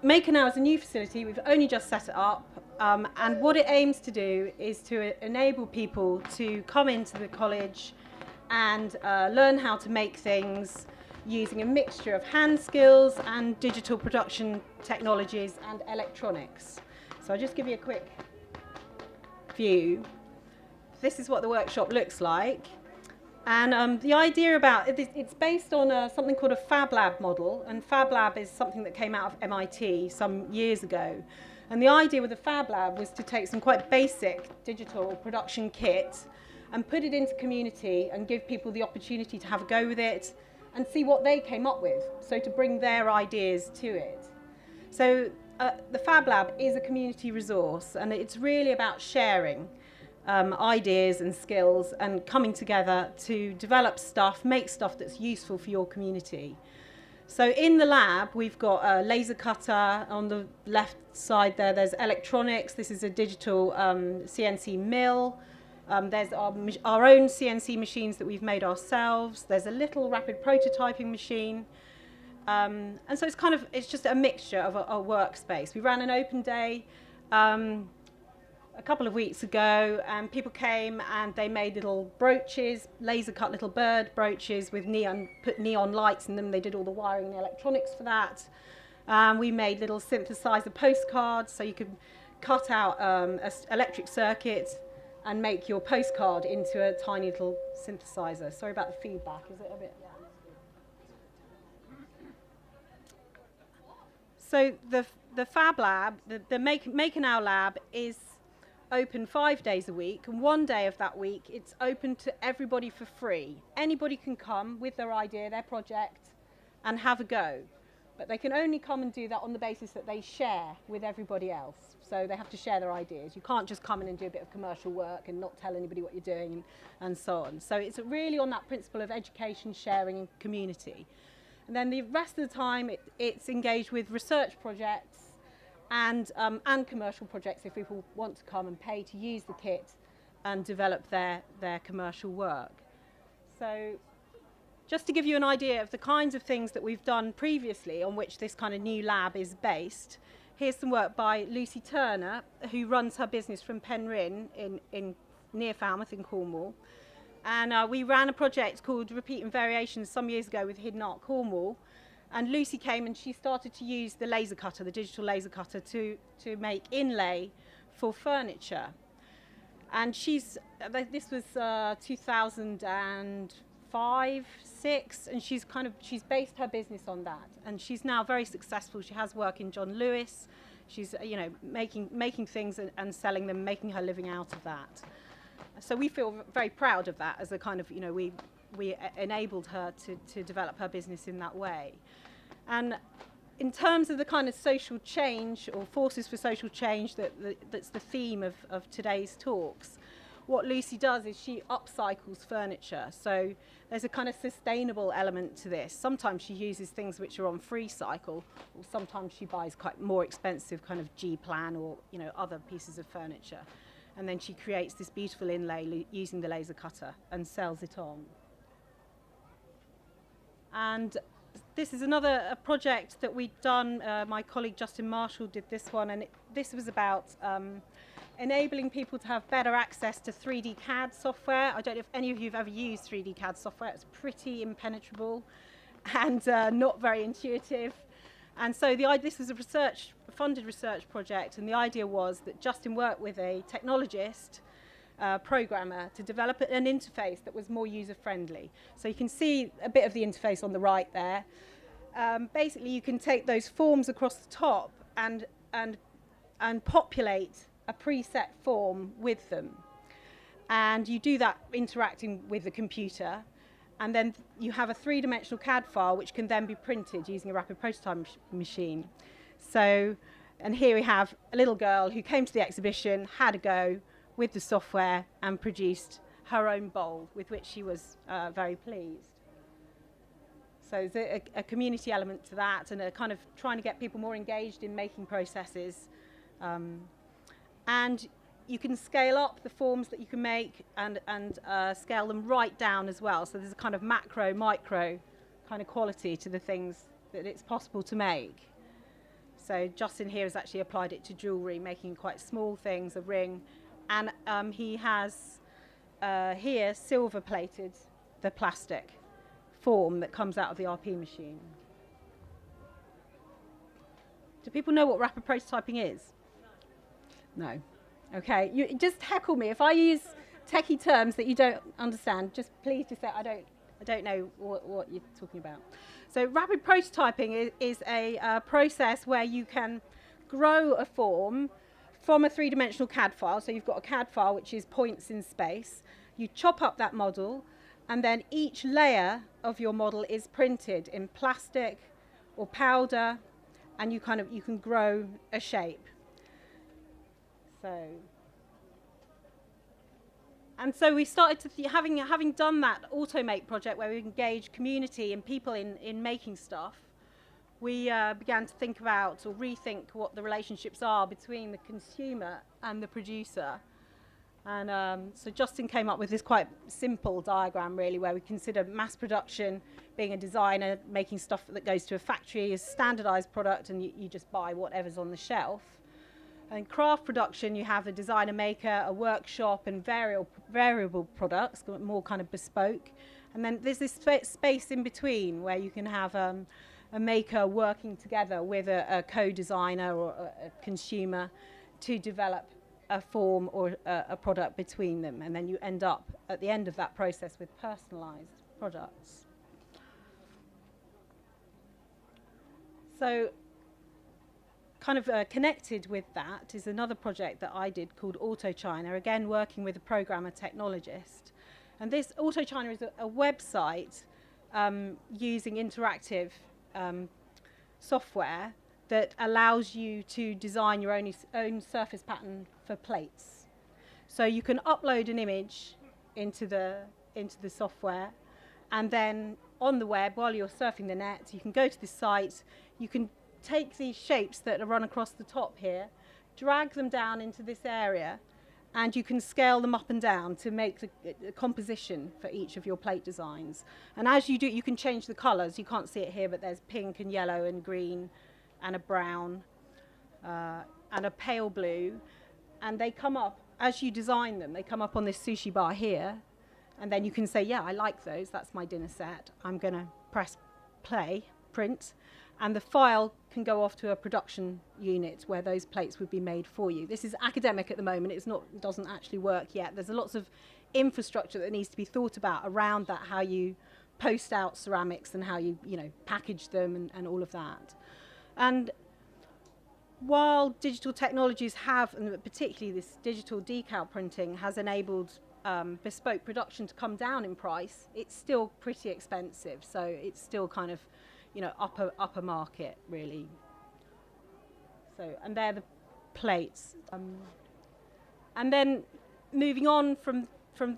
Maker Now is a new facility. We've only just set it up, and what it aims to do is to enable people to come into the college and learn how to make things using a mixture of hand skills and digital production technologies and electronics. So I'll just give you a quick view. This is what the workshop looks like. And the idea about it's based on something called a Fab Lab model, and Fab Lab is something that came out of MIT some years ago. And the idea with the Fab Lab was to take some quite basic digital production kit and put it into community and give people the opportunity to have a go with it and see what they came up with, so to bring their ideas to it. So the Fab Lab is a community resource, and it's really about sharing ideas and skills and coming together to develop stuff, make stuff that's useful for your community. So in the lab, we've got a laser cutter on the left side there. There's electronics. This is a digital CNC mill. There's our own CNC machines that we've made ourselves. There's a little rapid prototyping machine. And so it's just a mixture of a workspace. We ran an open day a couple of weeks ago, and people came and they made little brooches, laser cut little bird brooches with put neon lights in them. They did all the wiring and the electronics for that. We made little synthesizer postcards, so you could cut out an electric circuit and make your postcard into a tiny little synthesizer. Sorry about the feedback, is it a bit? So the Fab Lab, the Maker Now Lab, is open 5 days a week, and one day of that week it's open to everybody for free. Anybody can come with their idea, their project, and have a go. But they can only come and do that on the basis that they share with everybody else. So they have to share their ideas. You can't just come in and do a bit of commercial work and not tell anybody what you're doing and so on. So it's really on that principle of education, sharing, and community. And then the rest of the time it's engaged with research projects and commercial projects if people want to come and pay to use the kit and develop their commercial work. So just to give you an idea of the kinds of things that we've done previously on which this kind of new lab is based, here's some work by Lucy Turner, who runs her business from Penryn in near Falmouth in Cornwall. And we ran a project called Repeat and Variations some years ago with Hidden Art Cornwall. And Lucy came and she started to use the laser cutter, the digital laser cutter, to make inlay for furniture. And this was 2005, 6, and she's based her business on that. And she's now very successful. She has work in John Lewis. She's making things and selling them, making her living out of that. So we feel very proud of that as a kind of, we enabled her to develop her business in that way. And in terms of the kind of social change or forces for social change that's the theme of today's talks, what Lucy does is she upcycles furniture. So there's a kind of sustainable element to this. Sometimes she uses things which are on free cycle, or sometimes she buys quite more expensive kind of G-plan or other pieces of furniture. And then she creates this beautiful inlay using the laser cutter and sells it on. And this is another project that we've done. My colleague Justin Marshall did this one, and this was about enabling people to have better access to 3D CAD software. I don't know if any of you have ever used 3D CAD software. It's pretty impenetrable and not very intuitive. And so this was a funded research project, and the idea was that Justin worked with a technologist, programmer, to develop an interface that was more user-friendly. So you can see a bit of the interface on the right there. Basically, you can take those forms across the top and populate a preset form with them. And you do that interacting with the computer. And then you have a three-dimensional CAD file which can then be printed using a rapid prototype machine. So, and here we have a little girl who came to the exhibition, had a go with the software, and produced her own bowl with which she was very pleased. So there's a community element to that, and a kind of trying to get people more engaged in making processes. And you can scale up the forms that you can make and scale them right down as well. So there's a kind of macro, micro kind of quality to the things that it's possible to make. So Justin here has actually applied it to jewellery, making quite small things, a ring. And he has here silver plated the plastic form that comes out of the RP machine. Do people know what rapid prototyping is? No. Okay, you just heckle me. If I use techie terms that you don't understand, just please just say I don't know what you're talking about. So rapid prototyping is a process where you can grow a form from a three-dimensional CAD file. So you've got a CAD file which is points in space. You chop up that model, and then each layer of your model is printed in plastic or powder, and you can grow a shape. So we started to having done that Automate project where we engaged community and people in making stuff, we began to think about or rethink what the relationships are between the consumer and the producer. And so Justin came up with this quite simple diagram, really, where we consider mass production being a designer making stuff that goes to a factory as standardized product, and you just buy whatever's on the shelf. And in craft production, you have a designer maker, a workshop, and variable products, more kind of bespoke. And then there's this space in between where you can have a maker working together with a co-designer or a consumer to develop a form or a product between them. And then you end up at the end of that process with personalized products. So kind of connected with that is another project that I did called Auto China, again working with a programmer technologist. And this Auto China is a website using interactive software that allows you to design your own surface pattern for plates. So you can upload an image into the software, and then on the web, while you're surfing the net, you can go to the site, you can take these shapes that are run across the top here, drag them down into this area, and you can scale them up and down to make the composition for each of your plate designs. And as you do, you can change the colours. You can't see it here, but there's pink and yellow and green and a brown and a pale blue. And they come up, as you design them, they come up on this sushi bar here. And then you can say, yeah, I like those. That's my dinner set. I'm going to press play, print. And the file can go off to a production unit where those plates would be made for you. This is academic at the moment. It doesn't actually work yet. There's lots of infrastructure that needs to be thought about around that, how you post out ceramics and how you package them and all of that. And while digital technologies have, and particularly this digital decal printing, has enabled bespoke production to come down in price, it's still pretty expensive. So it's still kind of upper market, really. So, and they're the plates. And then moving on from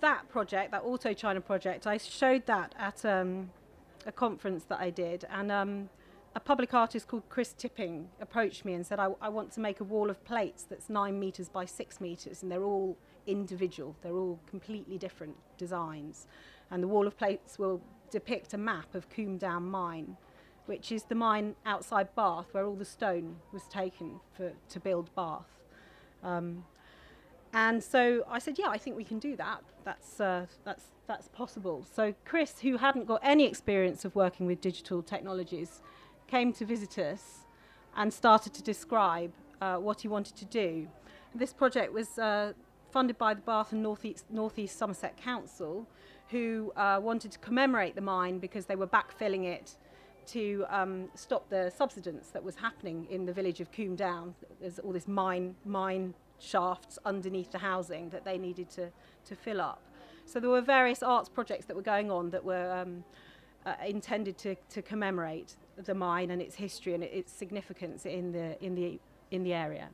that project, that Auto China project, I showed that at a conference that I did, and a public artist called Chris Tipping approached me and said, I want to make a wall of plates that's 9 meters by 6 meters, and they're all individual. They're all completely different designs. And the wall of plates will depict a map of Combe Down Mine, which is the mine outside Bath where all the stone was taken to build Bath. And so I said, yeah, I think we can do that. That's possible. So Chris, who hadn't got any experience of working with digital technologies, came to visit us and started to describe what he wanted to do. This project was funded by the Bath and North East Somerset Council, who wanted to commemorate the mine because they were backfilling it to stop the subsidence that was happening in the village of Combe Down. There's all this mine shafts underneath the housing that they needed to fill up. So there were various arts projects that were going on that were intended to commemorate the mine and its history and its significance in the area.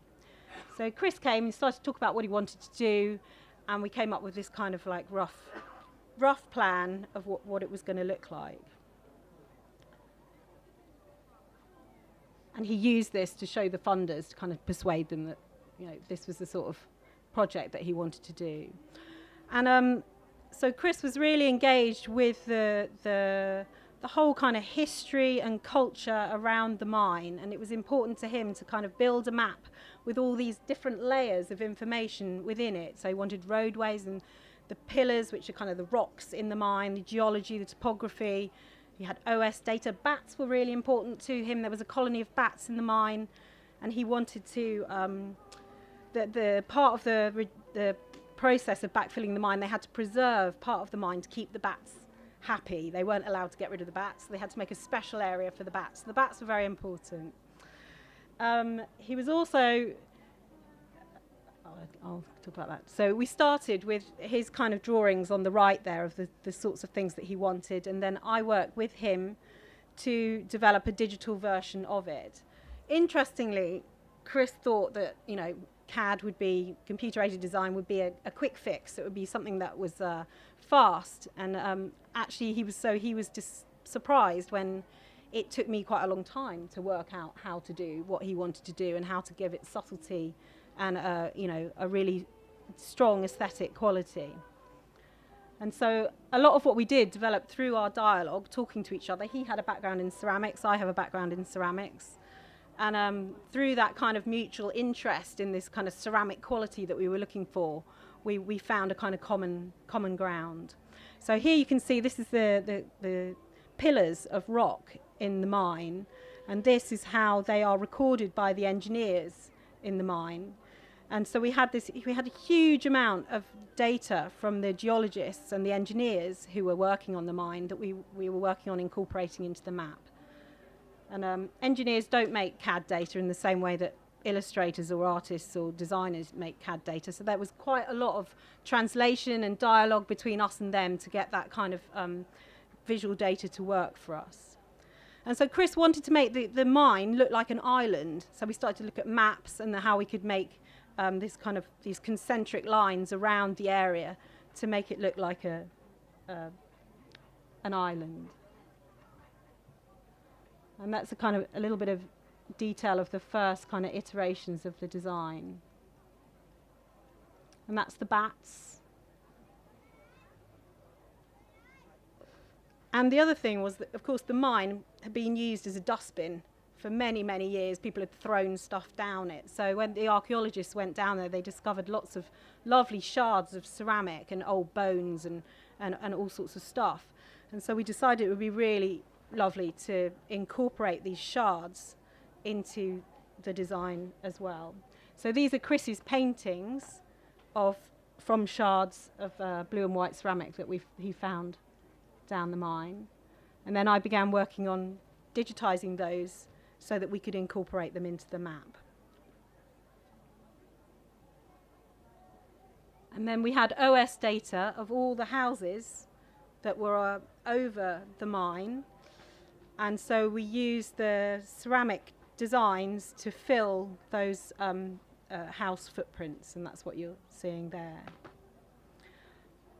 So Chris came and started to talk about what he wanted to do, and we came up with this kind of like rough plan of what it was going to look like. And he used this to show the funders, to kind of persuade them that this was the sort of project that he wanted to do. And so Chris was really engaged with the the whole kind of history and culture around the mine, and it was important to him to kind of build a map with all these different layers of information within it. So he wanted roadways and the pillars, which are kind of the rocks in the mine, the geology, the topography. He had OS data. Bats were really important to him. There was a colony of bats in the mine, and he wanted to the part of the process of backfilling the mine, they had to preserve part of the mine to keep the bats happy. They weren't allowed to get rid of the bats. They had to make a special area for the bats. The bats were very important. He was also, I'll talk about that. So we started with his kind of drawings on the right there of the sorts of things that he wanted, and then I worked with him to develop a digital version of it. Interestingly, Chris thought that, you know, CAD would be, computer-aided design would be a quick fix. It would be something that was fast, and actually he was just surprised when it took me quite a long time to work out how to do what he wanted to do and how to give it subtlety and you know, a really strong aesthetic quality. And so a lot of what we did developed through our dialogue, talking to each other. He had a background in ceramics, I have a background in ceramics. And through that kind of mutual interest in this kind of ceramic quality that we were looking for, we found a kind of common ground. So here you can see this is the pillars of rock in the mine, and this is how they are recorded by the engineers in the mine. And so we had a huge amount of data from the geologists and the engineers who were working on the mine that we were working on incorporating into the map. And engineers don't make CAD data in the same way that illustrators or artists or designers make CAD data. So there was quite a lot of translation and dialogue between us and them to get that kind of visual data to work for us. And so Chris wanted to make the mine look like an island. So we started to look at maps and how we could make these concentric lines around the area to make it look like an island. And that's a little bit of detail of the first kind of iterations of the design. And that's the bats. And the other thing was that, of course, the mine had been used as a dustbin for many, many years. People had thrown stuff down it. So when the archaeologists went down there, they discovered lots of lovely shards of ceramic and old bones and all sorts of stuff. And so we decided it would be really lovely to incorporate these shards into the design as well. So these are Chris's paintings from shards of blue and white ceramic that he found down the mine. And then I began working on digitizing those so that we could incorporate them into the map. And then we had OS data of all the houses that were over the mine. And so we used the ceramic designs to fill those house footprints, and that's what you're seeing there.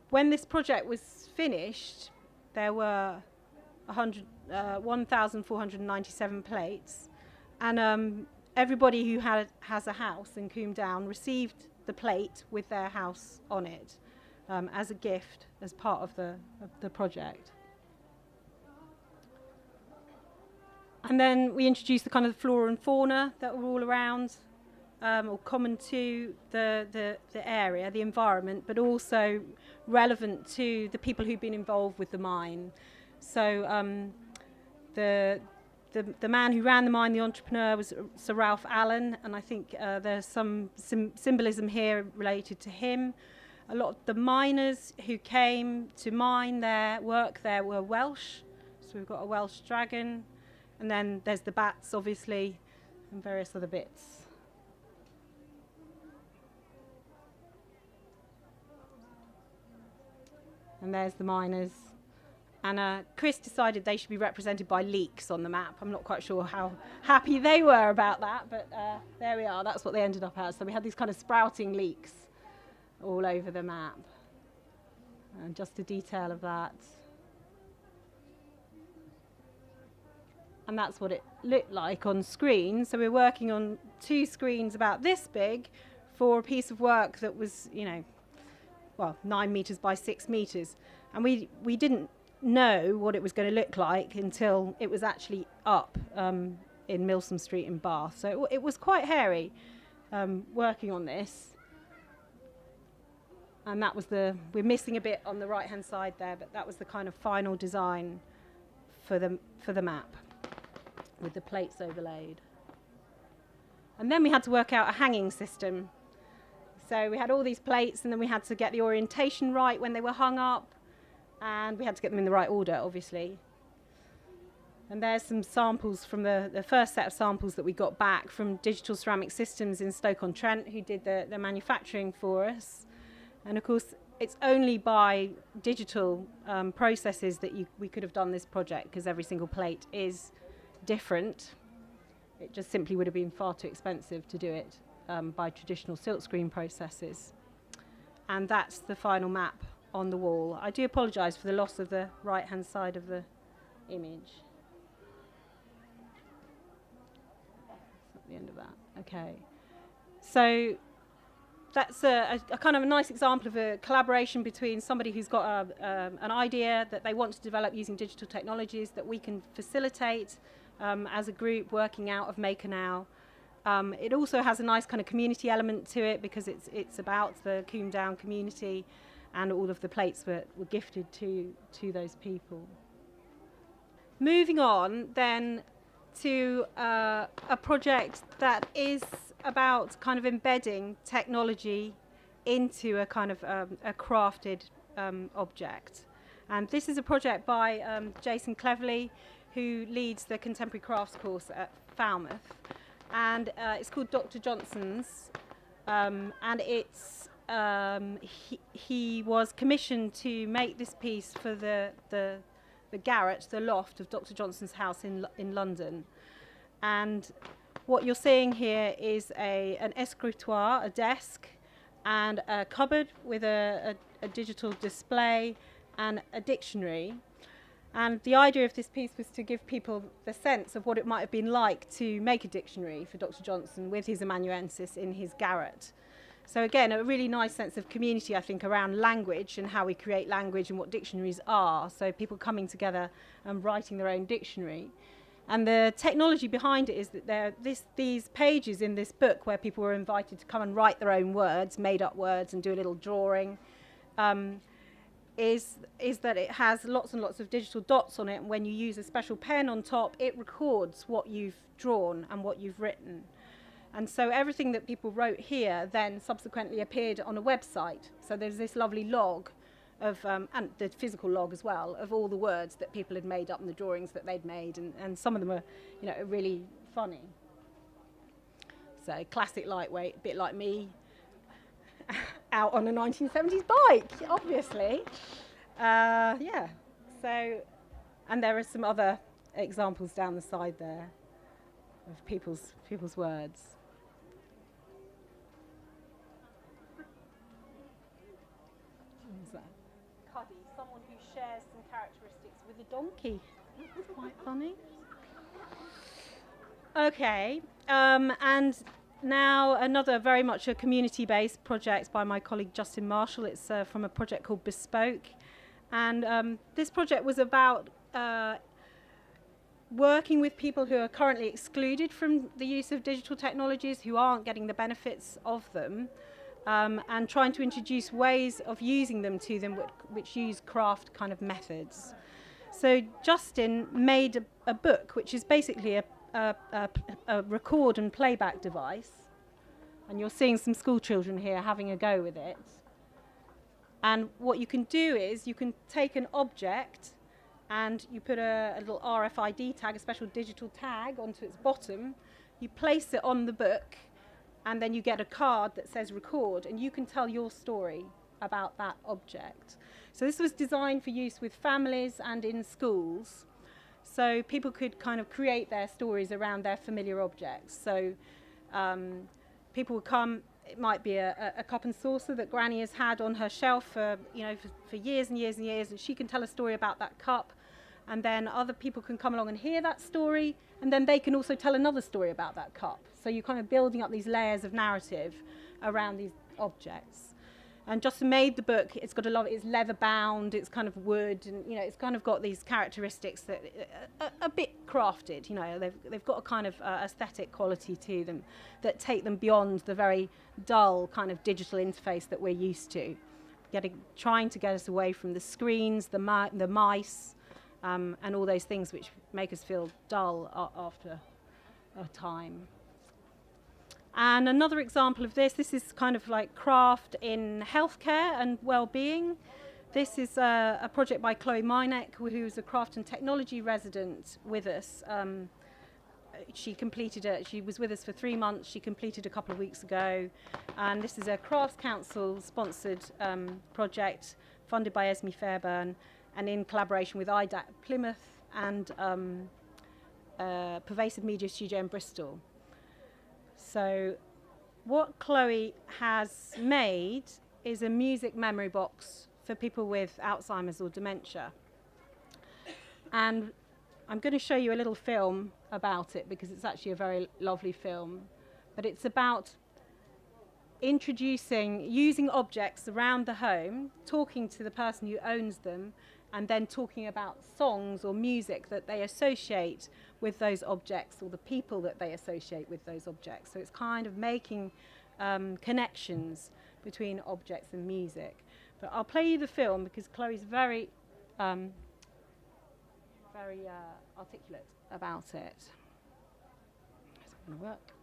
When this project was finished, there were 1,497 plates, and everybody who has a house in Combe Down received the plate with their house on it as a gift, as part of the project. And then we introduced the kind of flora and fauna that were all around, or common to the area, the environment, but also relevant to the people who've been involved with the mine. So the man who ran the mine, the entrepreneur, was Sir Ralph Allen, and I think there's some symbolism here related to him. A lot of the miners who came to mine there, work there, were Welsh. So we've got a Welsh dragon. And then there's the bats, obviously, and various other bits. And there's the miners. And Chris decided they should be represented by leeks on the map. I'm not quite sure how happy they were about that, but there we are. That's what they ended up as. So we had these kind of sprouting leeks all over the map. And just a detail of that. And that's what it looked like on screen. So we're working on 2 screens about this big for a piece of work that was, 9 meters by 6 meters. And we didn't know what it was going to look like until it was actually up in Milsom Street in Bath. So it was quite hairy working on this. And that was we're missing a bit on the right hand side there, but that was the kind of final design for the map with the plates overlaid. And then we had to work out a hanging system. So we had all these plates, and then we had to get the orientation right when they were hung up, and we had to get them in the right order, obviously. And there's some samples from the first set of samples that we got back from Digital Ceramic Systems in Stoke-on-Trent, who did the manufacturing for us. And of course, it's only by digital processes that we could have done this project, because every single plate is different. It just simply would have been far too expensive to do it by traditional silkscreen processes. And that's the final map on the wall. I do apologise for the loss of the right-hand side of the image. That's at the end of that. Okay. So that's a kind of a nice example of a collaboration between somebody who's got an idea that they want to develop using digital technologies that we can facilitate as a group working out of Maker Now. It also has a nice kind of community element to it, because it's about the Coombe Down community, and all of the plates were gifted to those people. Moving on then to a project that is about kind of embedding technology into a kind of a crafted object. And this is a project by Jason Cleverley, who leads the Contemporary Crafts course at Falmouth. And it's called Dr. Johnson's, and it's he was commissioned to make this piece for the garret, the loft of Dr. Johnson's house in London. And what you're seeing here is an escritoire, a desk, and a cupboard with a digital display and a dictionary. And the idea of this piece was to give people the sense of what it might have been like to make a dictionary for Dr. Johnson with his amanuensis in his garret. So again, a really nice sense of community, I think, around language and how we create language and what dictionaries are. So people coming together and writing their own dictionary. And the technology behind it is that there are these pages in this book where people were invited to come and write their own words, made up words, and do a little drawing. Is that it has lots and lots of digital dots on it, and when you use a special pen on top, it records what you've drawn and what you've written. And so everything that people wrote here then subsequently appeared on a website. So there's this lovely log of, and the physical log as well, of all the words that people had made up and the drawings that they'd made, and some of them are, really funny. So classic lightweight, a bit like me, out on a 1970s bike, obviously. So, and there are some other examples down the side there of people's words. What's that? Cuddy, someone who shares some characteristics with a donkey. That's quite funny. Okay, and now another very much a community-based project by my colleague Justin Marshall. It's from a project called Bespoke. And this project was about working with people who are currently excluded from the use of digital technologies, who aren't getting the benefits of them, and trying to introduce ways of using them to them which use craft kind of methods. So Justin made a book which is basically a record and playback device, and you're seeing some school children here having a go with it. And what you can do is you can take an object and you put a little RFID tag, a special digital tag, onto its bottom. You place it on the book, and then you get a card that says record, and you can tell your story about that object. So this was designed for use with families and in schools, so people could kind of create their stories around their familiar objects. So people would come. It might be a cup and saucer that Granny has had on her shelf for years and years and years, and she can tell a story about that cup, and then other people can come along and hear that story, and then they can also tell another story about that cup. So you're kind of building up these layers of narrative around these objects. And Jocelyn made the book. It's got a lot. It's leather bound. It's kind of wood, and it's kind of got these characteristics that are a bit crafted. They've got a kind of aesthetic quality to them that take them beyond the very dull kind of digital interface that we're used to. Trying to get us away from the screens, the mice, and all those things which make us feel dull after a time. And another example of this is kind of like craft in healthcare and well-being. This is a project by Chloe Minek, who's a craft and technology resident with us. She was with us for 3 months. She completed a couple of weeks ago. And this is a Crafts Council sponsored project funded by Esme Fairbairn and in collaboration with IDAC Plymouth and Pervasive Media Studio in Bristol. So what Chloe has made is a music memory box for people with Alzheimer's or dementia. And I'm going to show you a little film about it because it's actually a very lovely film. But it's about using objects around the home, talking to the person who owns them, and then talking about songs or music that they associate with those objects or the people that they associate with those objects. So it's kind of making connections between objects and music. But I'll play you the film because Chloe's very articulate about it. Is it going to work?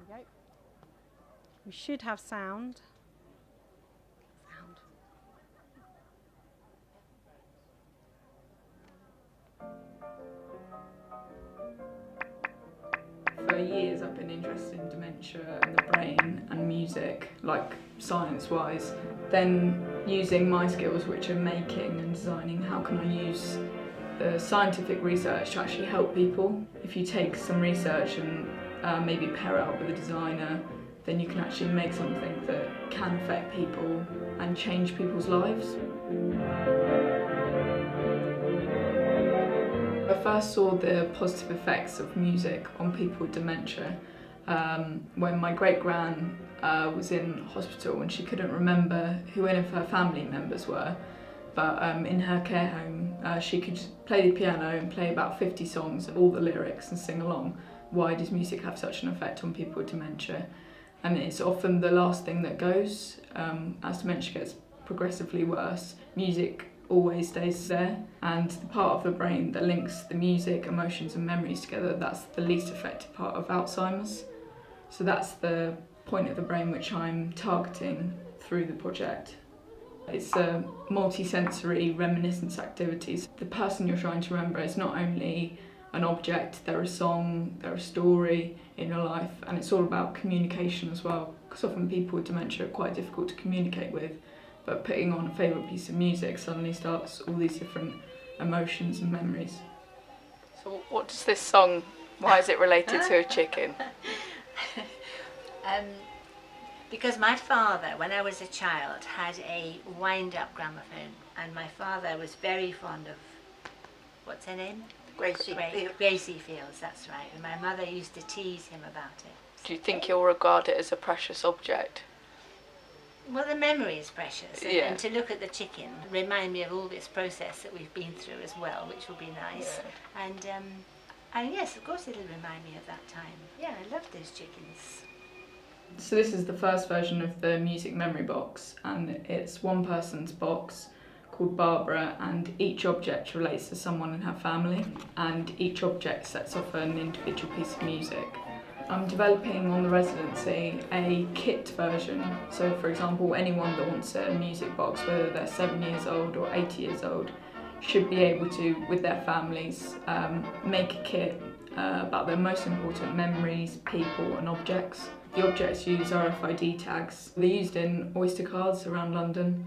There we go. We should have sound. For years I've been interested in dementia and the brain and music, like science-wise. Then using my skills, which are making and designing, how can I use the scientific research to actually help people? If you take some research and maybe pair it up with a designer, then you can actually make something that can affect people and change people's lives. I first saw the positive effects of music on people with dementia when my great-gran was in hospital and she couldn't remember who any of her family members were, but in her care home she could play the piano and play about 50 songs, all the lyrics, and sing along. Why does music have such an effect on people with dementia? And it's often the last thing that goes. As dementia gets progressively worse, music always stays there, and the part of the brain that links the music, emotions and memories together, that's the least affected part of Alzheimer's. So that's the point of the brain which I'm targeting through the project. It's a multi-sensory reminiscence activities. The person you're trying to remember is not only an object, they're a song, they're a story in your life, and it's all about communication as well, because often people with dementia are quite difficult to communicate with. But putting on a favourite piece of music suddenly starts all these different emotions and memories. So what does this song, why is it related to a chicken? Because my father, when I was a child, had a wind-up gramophone, and my father was very fond of, what's her name? Gracie Fields, that's right. And my mother used to tease him about it. Do you think you'll regard it as a precious object? Well, the memory is precious, Yeah. and to look at the chicken remind me of all this process that we've been through as well, which will be nice. Yeah. And yes, of course it'll remind me of that time. Yeah, I love those chickens. So this is the first version of the music memory box, and it's one person's box called Barbara, and each object relates to someone in her family, and each object sets off an individual piece of music. I'm developing on the residency a kit version, so for example anyone that wants a music box, whether they're 7 years old or 80 years old, should be able to, with their families, make a kit about their most important memories, people and objects. The objects use RFID tags. They're used in Oyster cards around London.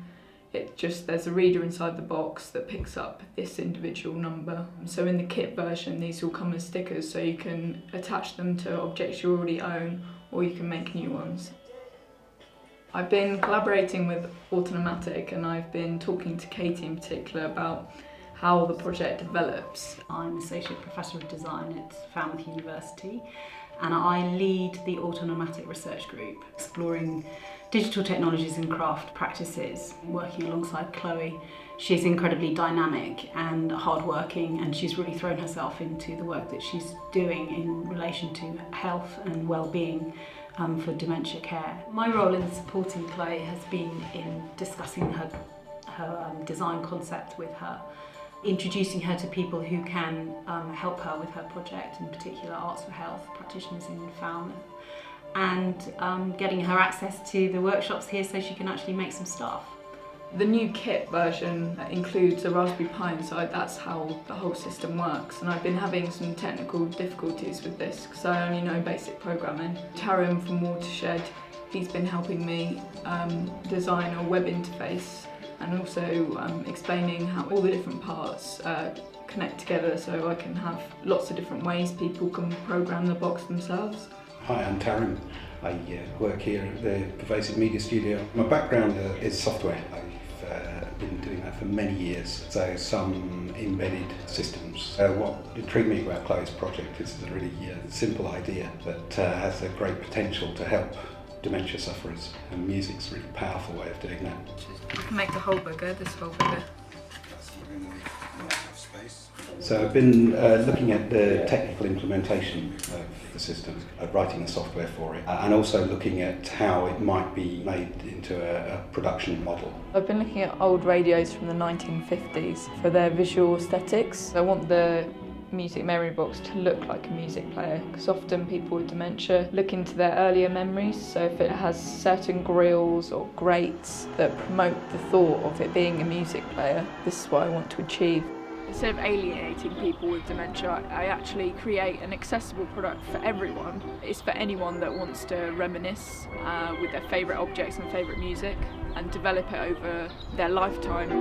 There's a reader inside the box that picks up this individual number. So in the kit version, these will come as stickers, so you can attach them to objects you already own, or you can make new ones. I've been collaborating with Autonomatic, and I've been talking to Katie in particular about how the project develops. I'm Associate Professor of Design at Falmouth University, and I lead the Autonomatic Research Group, exploring digital technologies and craft practices, working alongside Chloe. She's incredibly dynamic and hardworking, and she's really thrown herself into the work that she's doing in relation to health and well-being for dementia care. My role in supporting Chloe has been in discussing her design concept with her, introducing her to people who can help her with her project, in particular Arts for Health practitioners in Falmouth, and getting her access to the workshops here so she can actually make some stuff. The new kit version includes a Raspberry Pi inside. That's how the whole system works, and I've been having some technical difficulties with this because I only know basic programming. Tarim from Watershed, he's been helping me design a web interface and also explaining how all the different parts connect together, so I can have lots of different ways people can program the box themselves. Hi, I'm Tarim. I work here at the Pervasive Media Studio. My background is software. I've been doing that for many years, so some embedded systems. What intrigued me about Chloe's project is a really simple idea that has a great potential to help dementia sufferers, and music's a really powerful way of doing that. You can make the whole bigger, this whole bigger. So I've been looking at the technical implementation of the system, writing the software for it, and also looking at how it might be made into a production model. I've been looking at old radios from the 1950s for their visual aesthetics. I want the music memory box to look like a music player, because often people with dementia look into their earlier memories, so if it has certain grills or grates that promote the thought of it being a music player, this is what I want to achieve. Instead of alienating people with dementia, I actually create an accessible product for everyone. It's for anyone that wants to reminisce with their favourite objects and favourite music and develop it over their lifetime.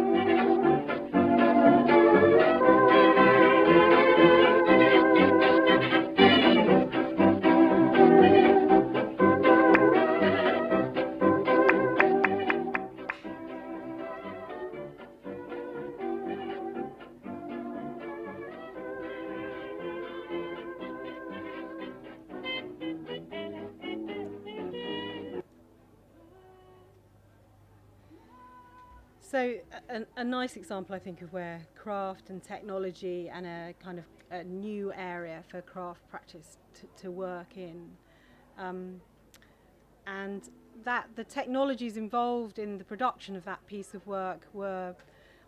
So a nice example, I think, of where craft and technology and a kind of a new area for craft practice to work in, and that the technologies involved in the production of that piece of work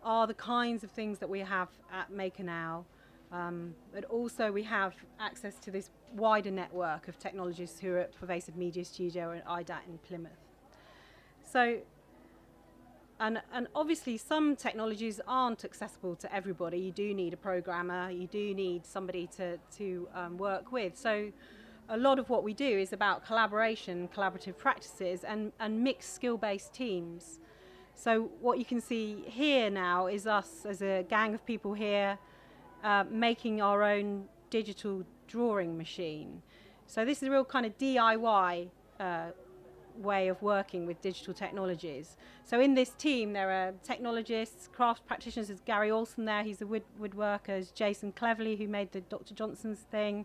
are the kinds of things that we have at Maker Now, but also we have access to this wider network of technologists who are at Pervasive Media Studio and IDAT in Plymouth. So. And obviously some technologies aren't accessible to everybody. You do need a programmer, you do need somebody to work with. So a lot of what we do is about collaboration, collaborative practices and mixed skill-based teams. So what you can see here now is us as a gang of people here making our own digital drawing machine. So this is a real kind of DIY way of working with digital technologies. So in this team there are technologists, craft practitioners. There's Gary Olsen there, he's a woodworker. There's Jason Cleverly, who made the Dr. Johnson's thing.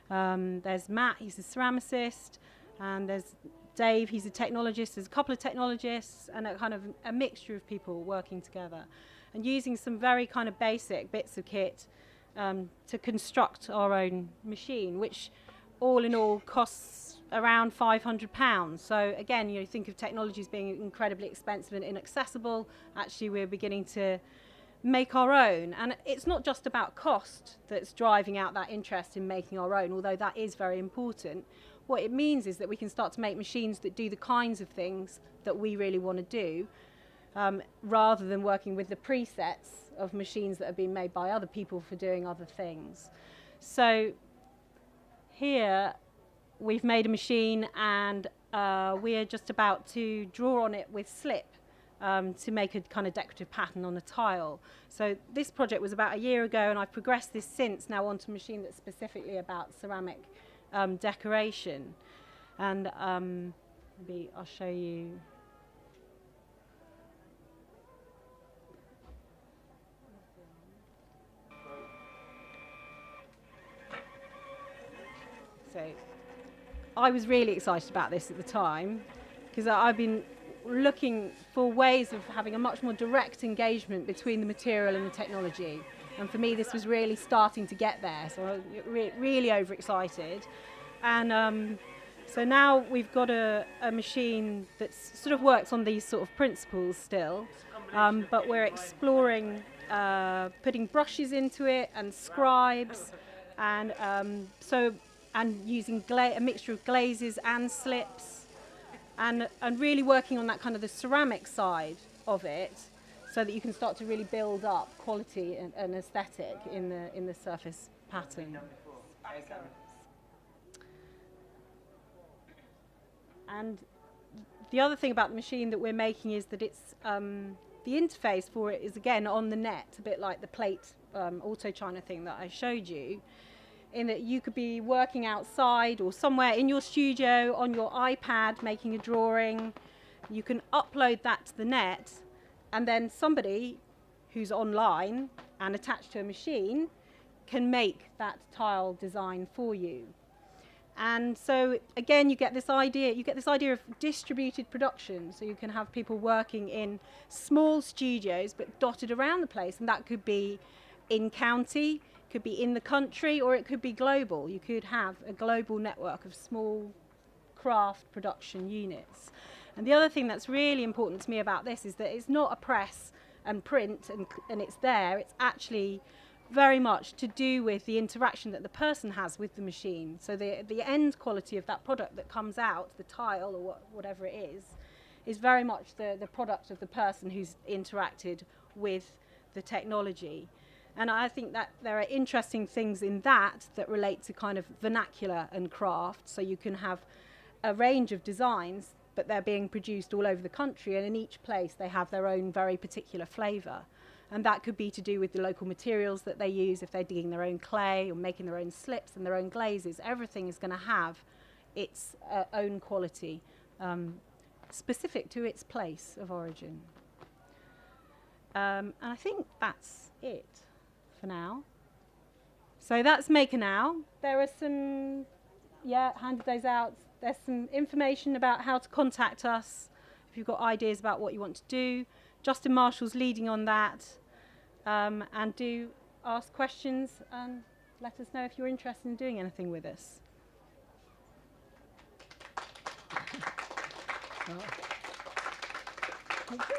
There's Matt, he's a ceramicist, and there's Dave, he's a technologist. There's a couple of technologists and a kind of a mixture of people working together and using some very kind of basic bits of kit to construct our own machine, which all in all costs around £500. So again, you think of technologies being incredibly expensive and inaccessible. Actually, we're beginning to make our own, and it's not just about cost that's driving out that interest in making our own, although that is very important. What it means is that we can start to make machines that do the kinds of things that we really want to do, rather than working with the presets of machines that have been made by other people for doing other things. So here we've made a machine, and we are just about to draw on it with slip to make a kind of decorative pattern on a tile. So this project was about a year ago, and I've progressed this since now onto a machine that's specifically about ceramic decoration. And maybe I'll show you. So I was really excited about this at the time because I've been looking for ways of having a much more direct engagement between the material and the technology. And for me, this was really starting to get there, so I was really overexcited. And so now we've got a machine that sort of works on these sort of principles still, but we're exploring putting brushes into it and scribes, and using a mixture of glazes and slips, and really working on that kind of the ceramic side of it, so that you can start to really build up quality and aesthetic in the surface pattern. And the other thing about the machine that we're making is that it's the interface for it is again on the net, a bit like the plate auto china thing that I showed you, in that you could be working outside or somewhere in your studio on your iPad making a drawing. You can upload that to the net, and then somebody who's online and attached to a machine can make that tile design for you. And so again, you get this idea of distributed production. So you can have people working in small studios but dotted around the place, and that could be in county, could be in the country, or it could be global. You could have a global network of small craft production units. And the other thing that's really important to me about this is that it's not a press and print and it's there. It's actually very much to do with the interaction that the person has with the machine. So the end quality of that product that comes out, the tile or whatever it is very much the product of the person who's interacted with the technology. And I think that there are interesting things in that relate to kind of vernacular and craft. So you can have a range of designs, but they're being produced all over the country, and in each place they have their own very particular flavour. And that could be to do with the local materials that they use, if they're digging their own clay or making their own slips and their own glazes. Everything is going to have its own quality, specific to its place of origin. And I think that's it for now. So that's Maker Now. There are some, handed those out. There's some information about how to contact us if you've got ideas about what you want to do. Justin Marshall's leading on that, and do ask questions and let us know if you're interested in doing anything with us. Thank you.